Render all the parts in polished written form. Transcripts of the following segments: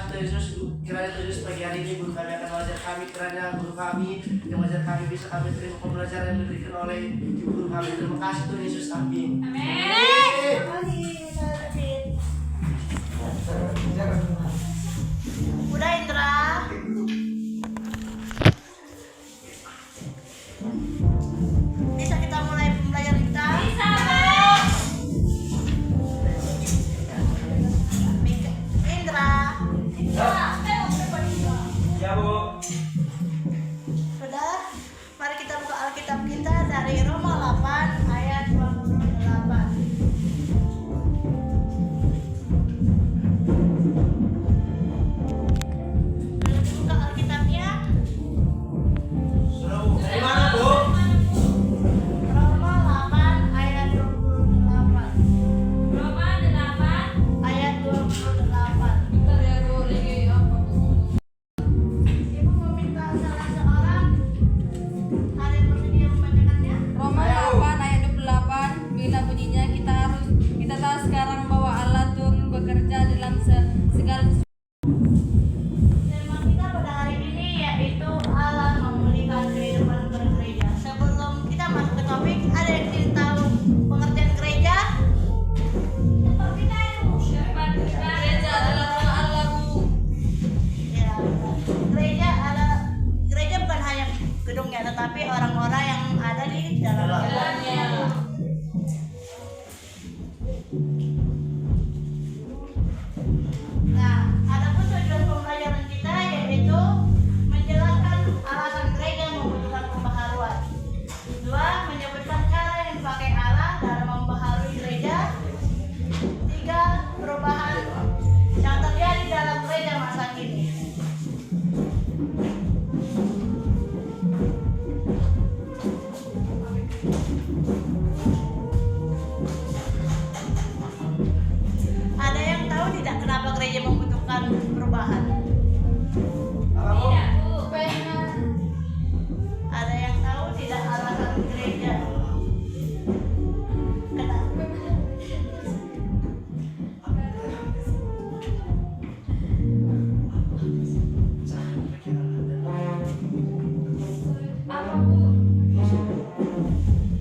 Tuhan Yesus, kiranya Tuhan Yesus pagi hari ini guru kami akan mengajar kami, kiranya guru kami yang mengajar kami bisa kami terima pembelajaran yang diberikan oleh ibu guru kami. Terima kasih Tuhan Yesus, amin. Udah Indra. Bisa kita mulai pembelajaran kita? Bisa, Indra. Ya Bu. Sudah, mari kita buka Alkitab kita dari Roma 8 ayat 28. Buka Alkitabnya. Sudah Bu. Dari mana Bu? Roma 8 ayat 28. Roma 8 Ayat 28. Ibu meminta salah seorang. Ada yang bersedia membacakannya? Roma 8 ayat 28 bila bunyinya kita tahu sekarang bahwa Allah turun bekerja dalam segala sesuatu. Tema kita pada hari ini yaitu Allah memulihkan kehidupan bergereja. Sebelum kita masuk ke topik, ada yang ingin tahu pengertian gereja? Gereja adalah rumah Allah, Bu. Ya, gereja bukan hanya gedungnya, tetapi orang-orang yang ada di dalamnya. Dalamnya. Nah, adapun tujuan pembelajaran kita yaitu menjelaskan alasan gereja membutuhkan pembaharuan. Dua, menyebutkan cara yang dipakai Allah dalam membaharui gereja. Tiga, perubahan yang terjadi dalam gereja masa kini. Ada yang tahu tidak kenapa gereja membutuhkan perubahan? Apa Bu? Tidak, Bu. Pengen. Ada yang tahu tidak alasan gereja? Kenapa? Apa, Bu?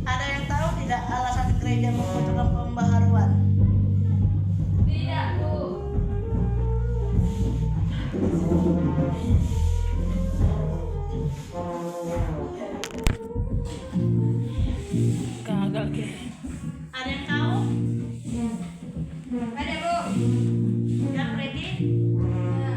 Ada yang tahu tidak alasan gereja membutuhkan pembaharuan? Tidak, Bu. Ada yang tahu? Ada, Bu. Yang ready?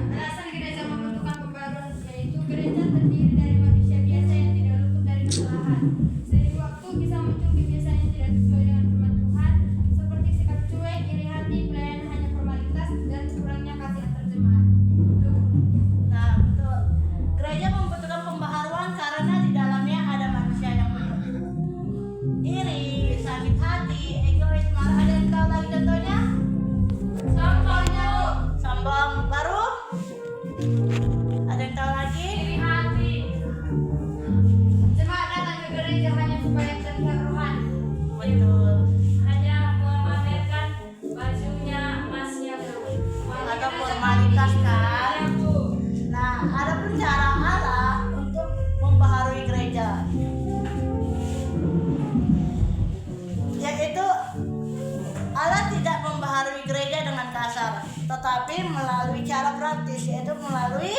Alasan gereja membutuhkan pembaruan yaitu gereja terdiri dari manusia biasa yang tidak luput dari kesalahan. Seiring waktu bisa muncul kebiasaan yang tidak sesuai dengan firman Tuhan, seperti sikap cuek, iri hati, pelayanan hanya formalitas, dan kurangnya kasih antar jemaat. Nah, betul. Gereja membutuhkan pembaharuan karena di dalamnya ada manusia yang iri, sakit hati, egois, marah. Ada yang tahu lagi contohnya? Contohnya, Bu, Sombong. Baru? Ada yang tahu lagi? iri hati. Jemaat datang ke gereja hanya supaya terlihat rohani. Betul. Hanya memamerkan bajunya emasnya Atau formalitas kan? Ya, Bu. Nah, ada pun cara Allah untuk membaharui gereja, yaitu Allah tidak membaharui gereja dengan kasar, tetapi melalui cara praktis, yaitu melalui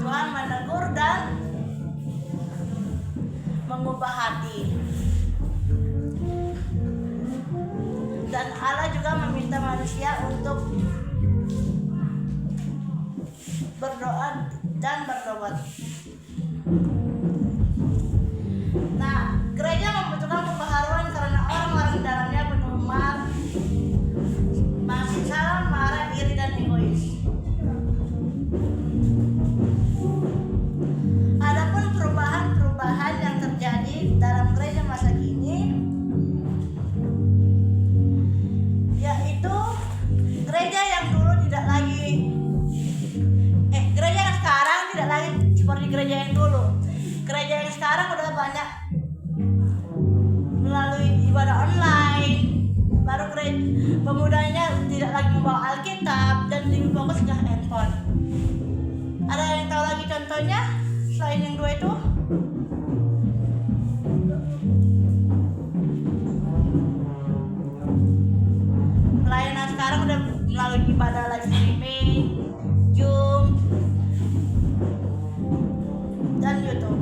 Tuhan menegur dan mengubah hati. Dan Allah juga meminta manusia untuk berdoa dan bertobat. Nah, gereja membutuhkan pembaharuan karena orang-orang di dalamnya penuh masih salah, marah, iri, dan egois. Adapun perubahan-perubahan yang terjadi dalam gereja masa kini, yaitu gereja yang dulu tidak lagi gereja yang sekarang tidak lagi seperti gereja yang dulu. Gereja yang sekarang udah banyak melalui ibadah online. Baru gereja pemudanya tidak lagi membawa Alkitab dan fokus ke handphone. Ada yang tahu lagi contohnya selain yang dua itu? Pelayanan sekarang udah melalui ibadah live streaming, Zoom, dan YouTube.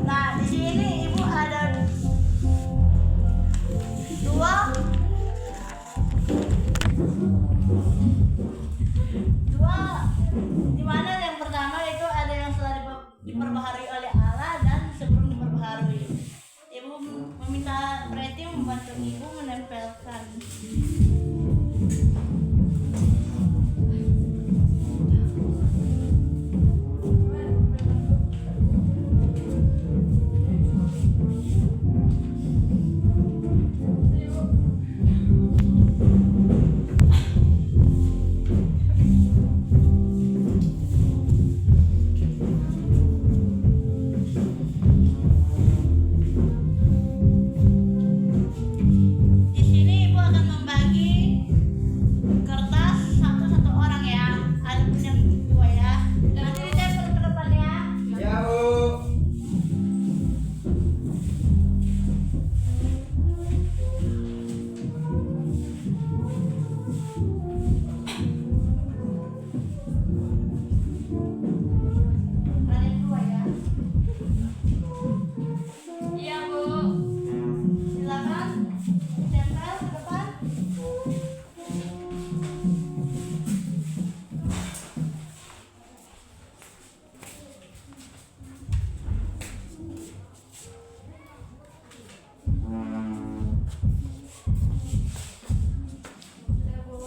Nah, di sini ibu ada dua di mana yang pertama itu ada yang setelah diperbaharui oleh Allah dan sebelum diperbaharui. Ibu meminta Preti membantu ibu menempelkan. Di sini ibu akan membagi kertas satu-satu orang ya. Ada pun yang dua ya. Nanti ditempel ke depannya. Ya, Bu. Ada yang dua ya. Iya, Bu. Silakan tempel ke depan. Sudah, Bu.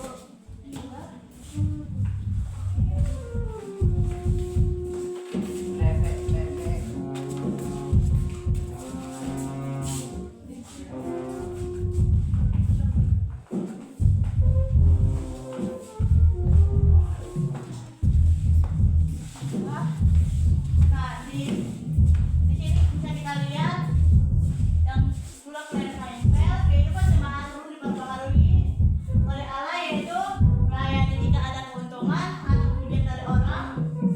Nah, di sini bisa kita lihat yang dua pelayanan tempel kehidupan jemaat perlu diperbaharui oleh Allah, yaitu melayani jika ada keuntungan atau pujian dari orang.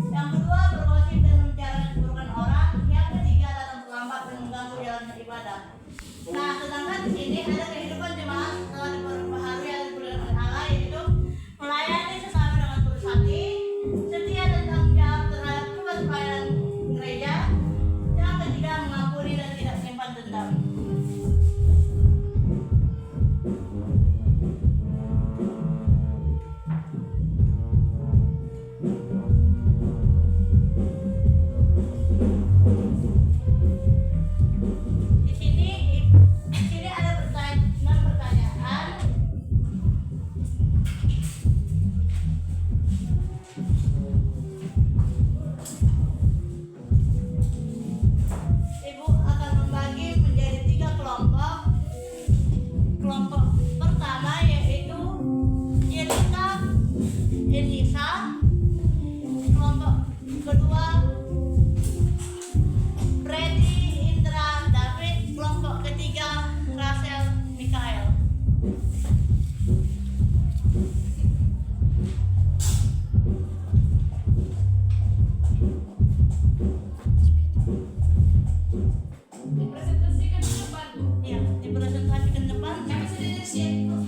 Yang kedua, bergosip dan membicarakan keburukan orang. Yang ketiga, datang terlambat dan mengganggu jalannya ibadah. Nah, sedangkan di sini ada kehidupan jemaat setelah diperbaharui oleh Allah, yaitu melayani sesama dengan tulus hati, setia dan tanggung jawab terhadap tugas pelayanan gereja. Yang ketiga, mengampuni dan tidak menyimpan dendam. Di sini ada pertanyaan. Ibu akan membagi menjadi 3 kelompok. Kelompok pertama yaitu Jelita, Elisa. Kelompok kedua Freddy, Indra, David. Kelompok ketiga Rachel, Mikael. Dipresentasikan di depan, Bu. Ya, dipresentasikan depan. Kami sudah siap.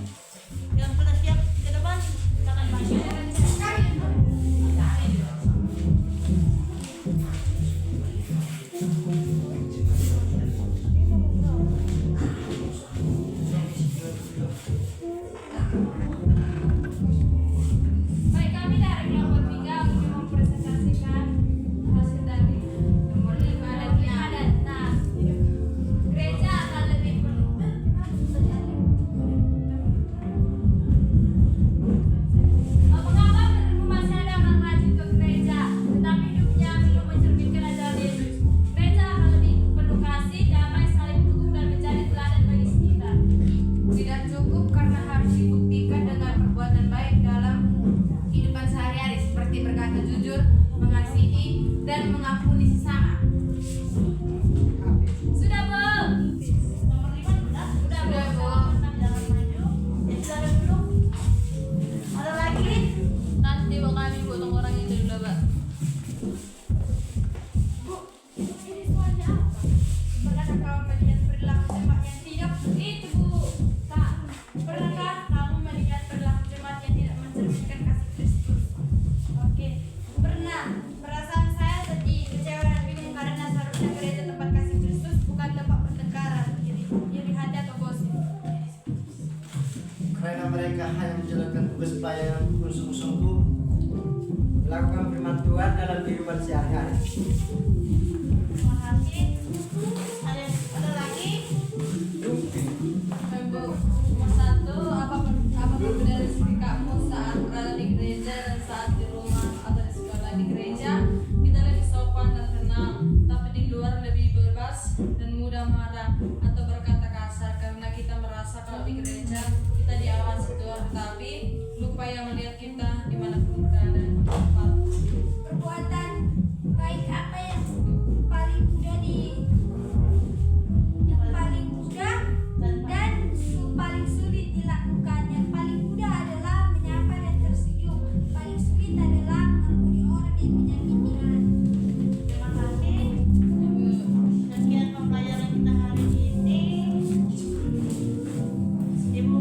Yang sudah siap ke depan, silakan maju. Baik, kami dari kelompok 3 untuk mempresentasikan hasil dari nomor 5 dan 6. Gereja akan lebih mengapa menerima masih ada orang rajin ke gereja, tetapi hidupnya belum mencerminkan ajaran Yesus. Gereja akan lebih penuh kasih, damai, saling mendukung dan menjadi teladan bagi sekitar. Tidak cukup karena harus dibuktikan dengan perbuatan baik dalam kehidupan sehari-hari seperti berkata jujur, mengasihi, dan mengampuni sesama. Sudah, Bu. Nomor 5 sudah? Sudah, Bu. Jangan maju. Jadi sudah duduk. Ada lagi? Tante hanya menjalankan tugas pelayanan pun sungguh-sungguh melakukan firman Tuhan dalam kehidupan sehari-hari. Terima kasih. Ada lagi? Nomor 1, apa berbeda rezeki kamu saat berada di gereja dan saat di rumah atau di sekolah? Di gereja kita lebih sopan dan tenang, tapi di luar lebih bebas dan mudah marah atau berkata kasar karena kita merasa kalau di gereja kita diawasi Tuhan, tetapi lupa yang melihat kita dimanapun berada. Perbuatan baik apa yang paling mudah dan paling sulit dilakukan. Yang paling mudah adalah menyapa dan tersenyum. Paling sulit adalah mengampuni orang yang menyakiti hati. Terima kasih. Sekian pembelajaran kita hari ini. Ibu.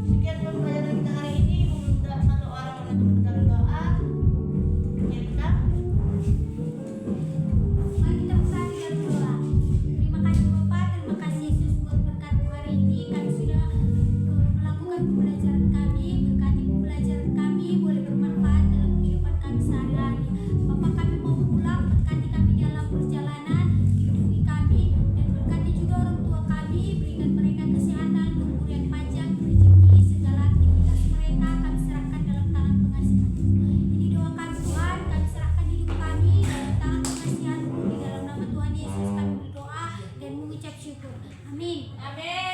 Sekian pembelajaran kita hari ini. Ibu minta satu orang menutup dengan doa. Kita. Mari kita bersatu dalam doa. Terima kasih Bapak, terima kasih Yesus buat berkat-Mu hari ini. Kami sudah melakukan pembelajaran kami. Berkati pembelajaran kami boleh bermanfaat dalam kehidupan kami sehari-hari. Bapak, kami mau pulang, berkati kami dalam perjalanan, lindungi kami dan berkati juga orang tua kami. Berikan mereka kesehatan, umur yang panjang, rezeki, segala aktivitas mereka kami serahkan dalam tangan pengasihan-Mu. Ini doa kami Tuhan, kami serahkan hidup kami dalam tangan pengasihan-Mu. Di dalam nama Tuhan Yesus kami berdoa dan mengucap syukur. Amin. Amin.